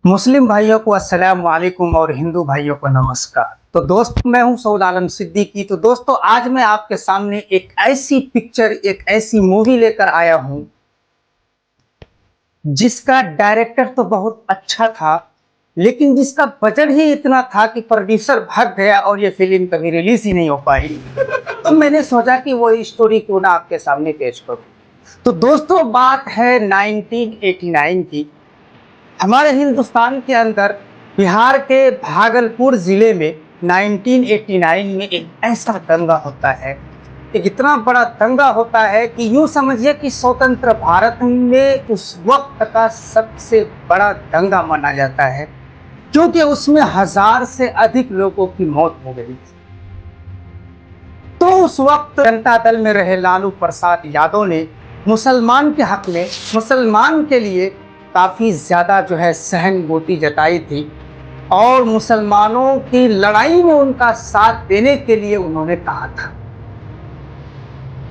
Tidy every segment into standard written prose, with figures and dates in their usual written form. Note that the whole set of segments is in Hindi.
मुस्लिम भाइयों को अस्सलाम वालेकुम और हिंदू भाइयों को नमस्कार। तो दोस्त, मैं हूं सऊद आलम सिद्दीकी। तो दोस्तों, आज मैं आपके सामने एक ऐसी पिक्चर, एक ऐसी मूवी लेकर आया हूं जिसका डायरेक्टर तो बहुत अच्छा था, लेकिन जिसका बजट ही इतना था कि प्रोड्यूसर भाग गया और ये फिल्म कभी रिलीज ही नहीं हो पाई। तो मैंने सोचा कि वो स्टोरी क्यों ना आपके सामने पेश करूं। तो दोस्तों, बात है 1989 की। हमारे हिंदुस्तान के अंदर बिहार के भागलपुर जिले में 1989 में एक ऐसा दंगा होता है। एक इतना बड़ा दंगा होता है कि यूं समझिए कि स्वतंत्र भारत में उस वक्त का सबसे बड़ा दंगा माना जाता है, क्योंकि उसमें 1000 से अधिक लोगों की मौत हो गई। तो उस वक्त जनता दल में रहे लालू प्रसाद यादव ने मुसलमान के हक में, मुसलमान के लिए काफी ज्यादा सहानुभूति जताई थी और मुसलमानों की लड़ाई में उनका साथ देने के लिए उन्होंने कहा था।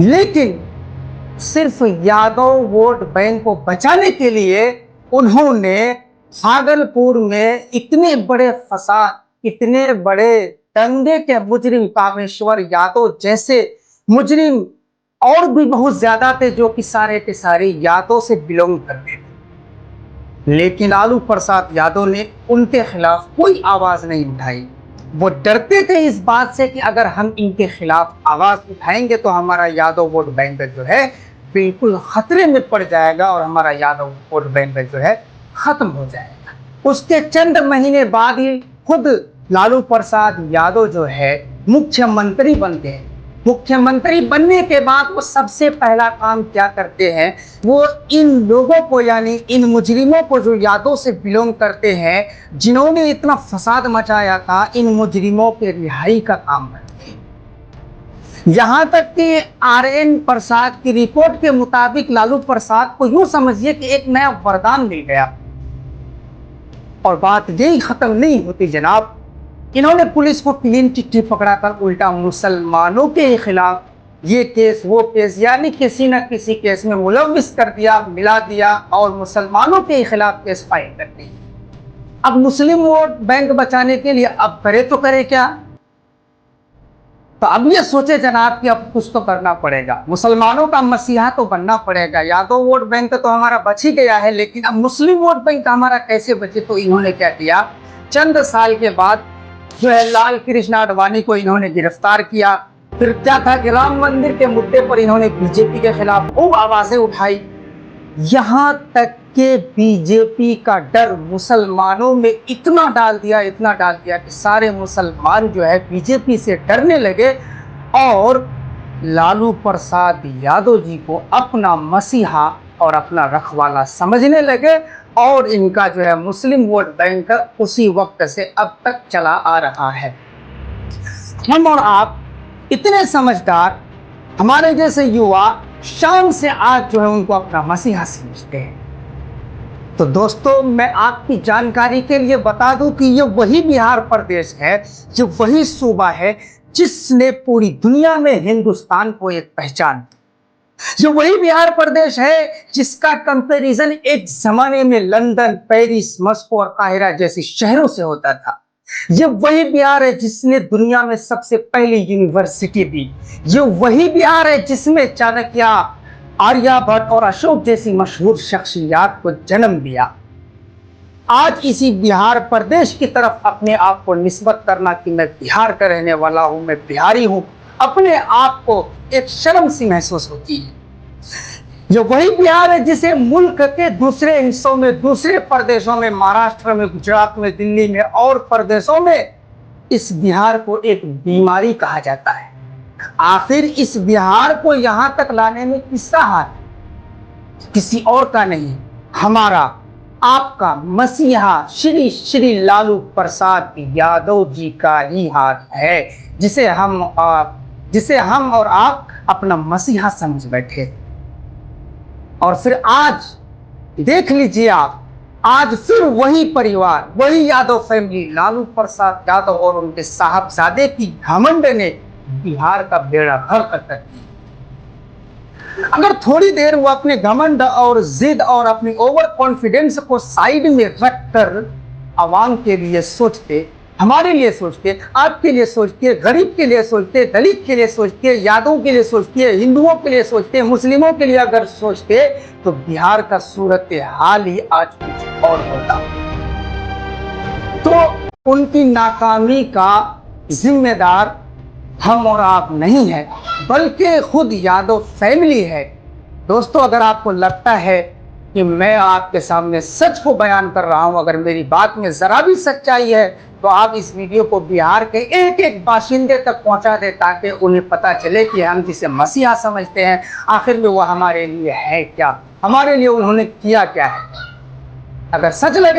लेकिन सिर्फ यादव वोट बैंक को बचाने के लिए उन्होंने भागलपुर में इतने बड़े फसाद, इतने बड़े दंगे के मुजरिम कामेश्वर यादव जैसे मुजरिम और भी बहुत ज्यादा थे, जो कि सारे के सारे यादव से बिलोंग करते थे। लेकिन लालू प्रसाद यादव ने उनके खिलाफ कोई आवाज नहीं उठाई। वो डरते थे इस बात से कि अगर हम इनके खिलाफ आवाज उठाएंगे तो हमारा यादव वोट बैंक बिल्कुल खतरे में पड़ जाएगा और हमारा यादव वोट बैंक खत्म हो जाएगा। उसके चंद महीने बाद ही खुद लालू प्रसाद यादव मुख्यमंत्री बनते हैं। मुख्यमंत्री बनने के बाद वो सबसे पहला काम क्या करते हैं, वो इन लोगों को, यानी इन मुजरिमों को जो यादव से बिलोंग करते हैं, जिन्होंने इतना फसाद मचाया था, इन मुजरिमों के रिहाई का काम करते हैं। यहां तक कि RN प्रसाद की रिपोर्ट के मुताबिक लालू प्रसाद को यूं समझिए कि एक नया वरदान मिल गया। और बात यही खत्म नहीं होती जनाब। इन्होंने पुलिस को क्लीन चिट्ठी पकड़ाकर उल्टा मुसलमानों के खिलाफ ये केस वो केस, यानी किसी न किसी केस में मुलविस कर दिया, मिला दिया और मुसलमानों के खिलाफ केस फाइल कर दी। अब मुस्लिम वोट बैंक बचाने के लिए अब करे तो करे क्या? तो अब ये सोचे जनाब कि अब कुछ तो करना पड़ेगा, मुसलमानों का मसीहा तो बनना पड़ेगा। यादव वोट बैंक तो हमारा बच ही गया है, लेकिन अब मुस्लिम वोट बैंक हमारा कैसे बचे? तो इन्होंने क्या किया, चंद साल के बाद लाल कृष्ण आडवाणी को इन्होंने गिरफ्तार किया। फिर क्या था कि राम मंदिर के मुद्दे पर इन्होंने बीजेपी के खिलाफ खूब आवाजें उठाई। यहां तक के बीजेपी का डर मुसलमानों में इतना डाल दिया, इतना डाल दिया कि सारे मुसलमान बीजेपी से डरने लगे और लालू प्रसाद यादव जी को अपना मसीहा और अपना रखवाला समझने लगे। और इनका मुस्लिम वोट बैंक उसी वक्त से अब तक चला आ रहा है। हम और आप इतने समझदार, हमारे जैसे युवा शाम से आज उनको अपना मसीहा समझते हैं। तो दोस्तों, मैं आपकी जानकारी के लिए बता दूं कि ये वही बिहार प्रदेश है, जो वही सूबा है जिसने पूरी दुनिया में हिंदुस्तान को एक पहचान, जो वही बिहार प्रदेश है जिसका कंपैरिजन एक जमाने में लंदन, पेरिस, मॉस्को और काहिरा जैसी शहरों से होता था। ये वही बिहार है जिसने दुनिया में सबसे पहली यूनिवर्सिटी दी। ये वही बिहार है जिसमें चाणक्य, आर्यभट्ट और अशोक जैसी मशहूर शख्सियत को जन्म दिया। आज इसी बिहार प्रदेश की तरफ अपने आप को निस्बत करना कि मैं बिहार का रहने वाला हूं, मैं बिहारी हूं, अपने आप को एक शर्म सी महसूस होती है। जो वही बिहार है जिसे मुल्क के दूसरे हिस्सों में, दूसरे प्रदेशों में, महाराष्ट्र में, गुजरात में, दिल्ली में और प्रदेशों में इस बिहार को एक बीमारी कहा जाता है। आखिर इस बिहार को यहां तक लाने में किसका हाथ? किसी और का नहीं, हमारा, आपका मसीहा श्री श्री लालू प्रसाद यादव जी का ही हाथ है, जिसे हम और आप अपना मसीहा समझ बैठे। और फिर आज देख लीजिए आप, आज फिर वही परिवार, वही यादव फैमिली, लालू प्रसाद यादव और उनके साहबजादे की घमंड ने बिहार का बेड़ा गर्क कर दिया। अगर थोड़ी देर वो अपने घमंड और जिद और अपनी ओवर कॉन्फिडेंस को साइड में रखकर आवाम के लिए सोचते, हमारे लिए सोचते, आपके लिए सोचते, गरीब के लिए सोचते, दलित के लिए सोचते, यादवों के लिए सोचते, हिंदुओं के लिए सोचते, मुस्लिमों के लिए अगर सोचते, तो बिहार का सूरत हाल ही आज कुछ और होता। तो उनकी नाकामी का जिम्मेदार हम और आप नहीं है, बल्कि खुद यादव फैमिली है। दोस्तों, अगर आपको लगता है कि मैं आपके सामने सच को बयान कर रहा हूं, अगर मेरी बात में जरा भी सच्चाई है, तो आप इस वीडियो को बिहार के एक एक बाशिंदे तक पहुंचा दें, ताकि उन्हें पता चले कि हम जिसे मसीहा समझते हैं, आखिर में वो हमारे लिए है क्या, हमारे लिए उन्होंने किया क्या है। अगर सच लगे